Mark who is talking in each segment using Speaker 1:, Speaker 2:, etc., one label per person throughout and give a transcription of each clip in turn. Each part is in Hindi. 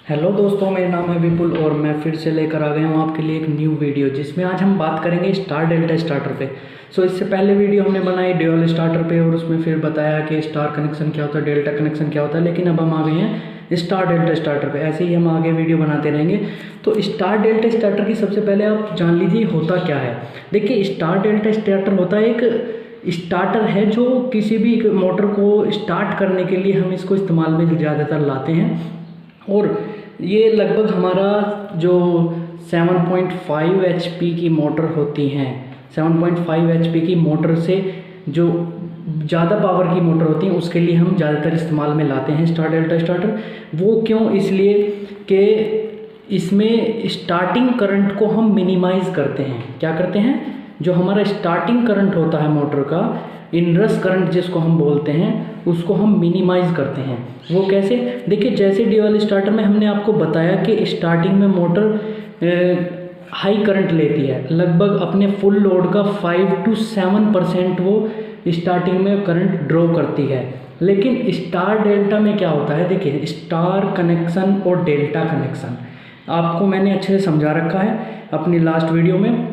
Speaker 1: हेलो दोस्तों, मेरा नाम है विपुल और मैं फिर से लेकर आ गया हूँ आपके लिए एक न्यू वीडियो जिसमें आज हम बात करेंगे स्टार डेल्टा स्टार्टर पे। इससे पहले वीडियो हमने बनाई ड्यूअल स्टार्टर पे और उसमें फिर बताया कि स्टार कनेक्शन क्या होता है, डेल्टा कनेक्शन क्या होता है। लेकिन अब हम आ गए हैं स्टार डेल्टा स्टार्टर पे। ऐसे ही हम आगे वीडियो बनाते रहेंगे। तो स्टार डेल्टा स्टार्टर की सबसे पहले आप जान लीजिए होता क्या है। देखिए, स्टार डेल्टा स्टार्टर होता है एक स्टार्टर है जो किसी भी मोटर को स्टार्ट करने के लिए हम इसको इस्तेमाल में ज़्यादातर लाते हैं। और ये लगभग हमारा जो 7.5 HP की मोटर होती हैं, 7.5 HP की मोटर से जो ज़्यादा पावर की मोटर होती हैं उसके लिए हम ज़्यादातर इस्तेमाल में लाते हैं स्टार डेल्टा स्टार्टर। वो क्यों? इसलिए कि इसमें स्टार्टिंग करंट को हम मिनिमाइज़ करते हैं। क्या करते हैं? जो हमारा स्टार्टिंग करंट होता है मोटर का, इनरस करंट जिसको हम बोलते हैं, उसको हम मिनिमाइज़ करते हैं। वो कैसे? देखिए, जैसे ड्यूअल स्टार्टर में हमने आपको बताया कि स्टार्टिंग में मोटर हाई करंट लेती है, लगभग अपने फुल लोड का 5 to 7% वो स्टार्टिंग में करंट ड्रॉ करती है। लेकिन स्टार डेल्टा में क्या होता है? देखिए, स्टार कनेक्शन और डेल्टा कनेक्शन आपको मैंने अच्छे से समझा रखा है अपनी लास्ट वीडियो में।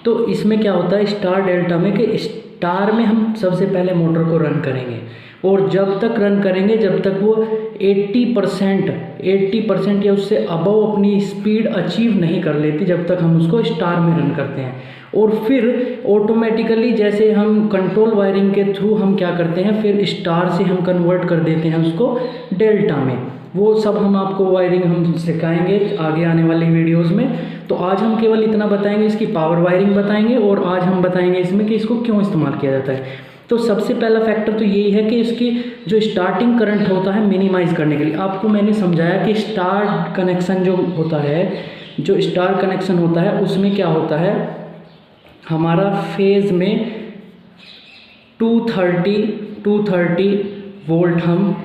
Speaker 1: तो इसमें क्या होता है स्टार डेल्टा में कि स्टार में हम सबसे पहले मोटर को रन करेंगे और जब तक रन करेंगे जब तक वो 80% या उससे अबव अपनी स्पीड अचीव नहीं कर लेती, जब तक हम उसको स्टार में रन करते हैं। और फिर ऑटोमेटिकली जैसे हम कंट्रोल वायरिंग के थ्रू हम क्या करते हैं, फिर स्टार से हम कन्वर्ट कर देते हैं उसको डेल्टा में। वो सब हम आपको वायरिंग हम सिखाएंगे आगे आने वाली वीडियोस में। तो आज हम केवल इतना बताएंगे, इसकी पावर वायरिंग बताएंगे और आज हम बताएंगे इसमें कि इसको क्यों इस्तेमाल किया जाता है। तो सबसे पहला फैक्टर तो यही है कि इसकी जो स्टार्टिंग करंट होता है मिनिमाइज़ करने के लिए आपको मैंने समझाया कि स्टार कनेक्शन जो होता है, जो स्टार कनेक्शन होता है उसमें क्या होता है, हमारा फेज़ में 230 वोल्ट हम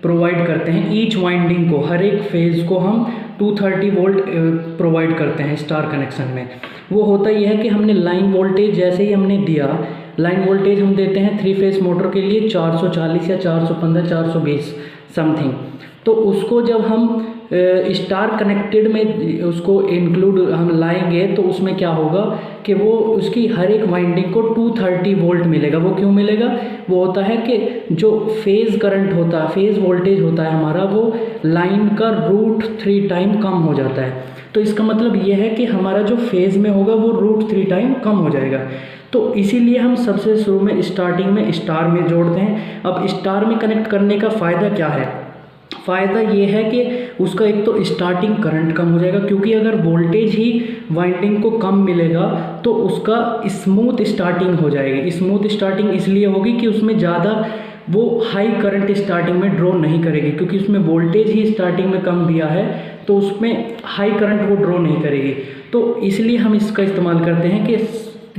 Speaker 1: प्रोवाइड करते हैं। ईच वाइंडिंग को, हर एक फेज़ को हम 230 वोल्ट प्रोवाइड करते हैं स्टार कनेक्शन में। वो होता यह है कि हमने लाइन वोल्टेज जैसे ही हमने दिया, लाइन वोल्टेज हम देते हैं 3 फेज़ मोटर के लिए 440 या 415 420 समथिंग। तो उसको जब हम स्टार कनेक्टेड में उसको इंक्लूड हम लाएंगे तो उसमें क्या होगा कि वो उसकी हर एक वाइंडिंग को 230 वोल्ट मिलेगा। वो क्यों मिलेगा? वो होता है कि जो फेज़ करंट होता है, फेज़ वोल्टेज होता है हमारा, वो लाइन का √3 टाइम कम हो जाता है। तो इसका मतलब ये है कि हमारा जो फेज़ में होगा वो √3 टाइम कम हो जाएगा। तो इसीलिए हम सबसे शुरू में स्टार्टिंग में स्टार में जोड़ते हैं। अब स्टार में कनेक्ट करने का फ़ायदा क्या है? फ़ायदा ये है कि उसका एक तो स्टार्टिंग करंट कम हो जाएगा, क्योंकि अगर वोल्टेज ही वाइंडिंग को कम मिलेगा तो उसका स्मूथ स्टार्टिंग हो जाएगी। स्मूथ स्टार्टिंग इसलिए होगी कि उसमें ज़्यादा वो हाई करंट स्टार्टिंग में ड्रॉ नहीं करेगी, क्योंकि उसमें वोल्टेज ही स्टार्टिंग में कम दिया है तो उसमें हाई करंट वो ड्रॉ नहीं करेगी। तो इसलिए हम इसका इस्तेमाल करते हैं कि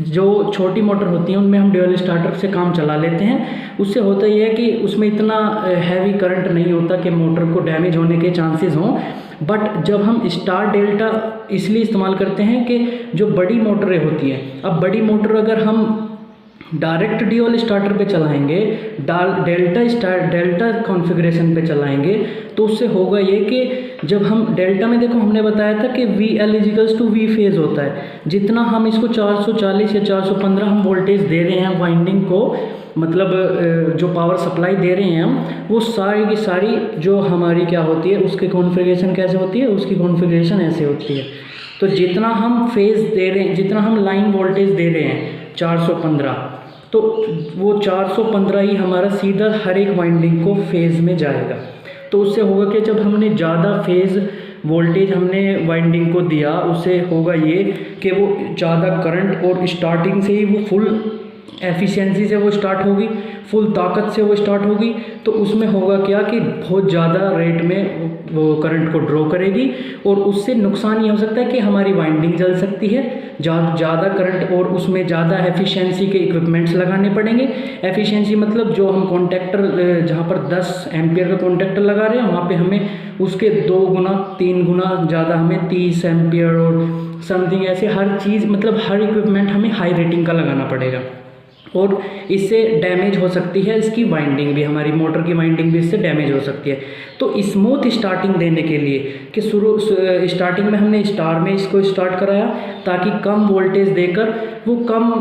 Speaker 1: जो छोटी मोटर होती हैं उनमें हम ड्यूअल स्टार्टर से काम चला लेते हैं। उससे होता यह है कि उसमें इतना हैवी करंट नहीं होता कि मोटर को डैमेज होने के चांसेस हों। बट जब हम स्टार डेल्टा इसलिए इस्तेमाल करते हैं कि जो बड़ी मोटरें होती हैं, अब बड़ी मोटर अगर हम डायरेक्ट ड्यूअल स्टार्टर पे चलाएंगे, डेल्टा कॉन्फ़िगरेशन पे चलाएंगे, तो उससे होगा ये कि जब हम डेल्टा में, देखो हमने बताया था कि VL = V फेज़ होता है। जितना हम इसको 440 या 415 हम वोल्टेज दे रहे हैं वाइंडिंग को, मतलब जो पावर सप्लाई दे रहे हैं हम, वो सारी की सारी जो हमारी क्या होती है, उसकी कॉन्फ़िगरेशन कैसे होती है, उसकी कॉन्फ़िगरेशन ऐसे होती है। तो जितना हम फेज़ दे रहे हैं, जितना हम लाइन वोल्टेज दे रहे हैं 415, तो वो 415 ही हमारा सीधा हर एक वाइंडिंग को फेज़ में जाएगा। तो उससे होगा कि जब हमने ज़्यादा फेज़ वोल्टेज हमने वाइंडिंग को दिया, उससे होगा ये कि वो ज़्यादा करंट और स्टार्टिंग से ही वो फुल एफिशिएंसी से वो स्टार्ट होगी, फुल ताकत से वो स्टार्ट होगी। तो उसमें होगा क्या कि बहुत ज़्यादा रेट में वो करंट को ड्रॉ करेगी और उससे नुकसान ये हो सकता है कि हमारी वाइंडिंग जल सकती है। ज़्यादा करंट और उसमें ज़्यादा एफिशिएंसी के इक्विपमेंट्स लगाने पड़ेंगे। एफिशिएंसी मतलब जो हम कॉन्टैक्टर, जहाँ पर 10 एम्पियर का कॉन्टैक्टर लगा रहे हैं वहाँ पे हमें उसके 2 गुना 3 गुना ज़्यादा हमें 30 एम्पियर और समथिंग ऐसे हर चीज़, मतलब हर इक्विपमेंट हमें हाई रेटिंग का लगाना पड़ेगा। और इससे डैमेज हो सकती है इसकी वाइंडिंग भी, हमारी मोटर की वाइंडिंग भी इससे डैमेज हो सकती है। तो स्मूथ स्टार्टिंग देने के लिए कि स्टार्टिंग में हमने स्टार में इसको स्टार्ट कराया ताकि कम वोल्टेज देकर वो कम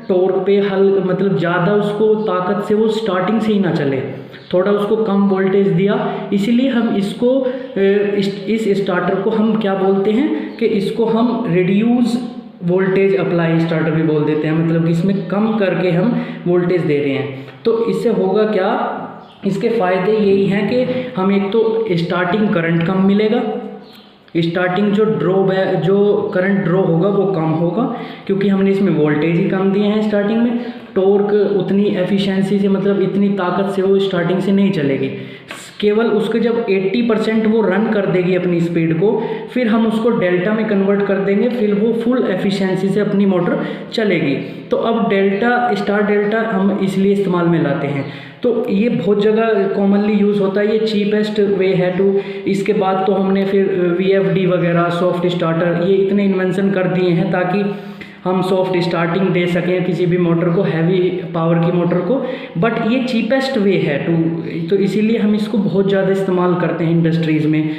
Speaker 1: टॉर्क पे मतलब ज़्यादा उसको ताकत से वो स्टार्टिंग से ही ना चले, थोड़ा उसको कम वोल्टेज दिया। इसीलिए हम इसको इस स्टार्टर को हम क्या बोलते हैं कि इसको हम रिड्यूस वोल्टेज अप्लाई स्टार्टर भी बोल देते हैं, मतलब कि इसमें कम करके हम वोल्टेज दे रहे हैं। तो इससे होगा क्या, इसके फ़ायदे यही हैं कि हम एक तो स्टार्टिंग करंट कम मिलेगा, स्टार्टिंग जो करंट ड्रॉ होगा वो कम होगा क्योंकि हमने इसमें वोल्टेज ही कम दिए हैं स्टार्टिंग में। टॉर्क उतनी एफिशिएंसी से, मतलब इतनी ताकत से वो स्टार्टिंग से नहीं चलेगी, केवल उसके जब 80% वो रन कर देगी अपनी स्पीड को, फिर हम उसको डेल्टा में कन्वर्ट कर देंगे, फिर वो फुल एफिशिएंसी से अपनी मोटर चलेगी। तो अब स्टार डेल्टा हम इसलिए इस्तेमाल में लाते हैं। तो ये बहुत जगह कॉमनली यूज़ होता है, ये चीपेस्ट वे है टू। इसके बाद तो हमने फिर VFD वगैरह, सॉफ्ट स्टार्टर, ये इतने इन्वेंशन कर दिए हैं ताकि हम सॉफ्ट स्टार्टिंग दे सकें किसी भी मोटर को, हैवी पावर की मोटर को। बट ये चीपेस्ट वे है टू, तो इसीलिए हम इसको बहुत ज़्यादा इस्तेमाल करते हैं इंडस्ट्रीज़ में।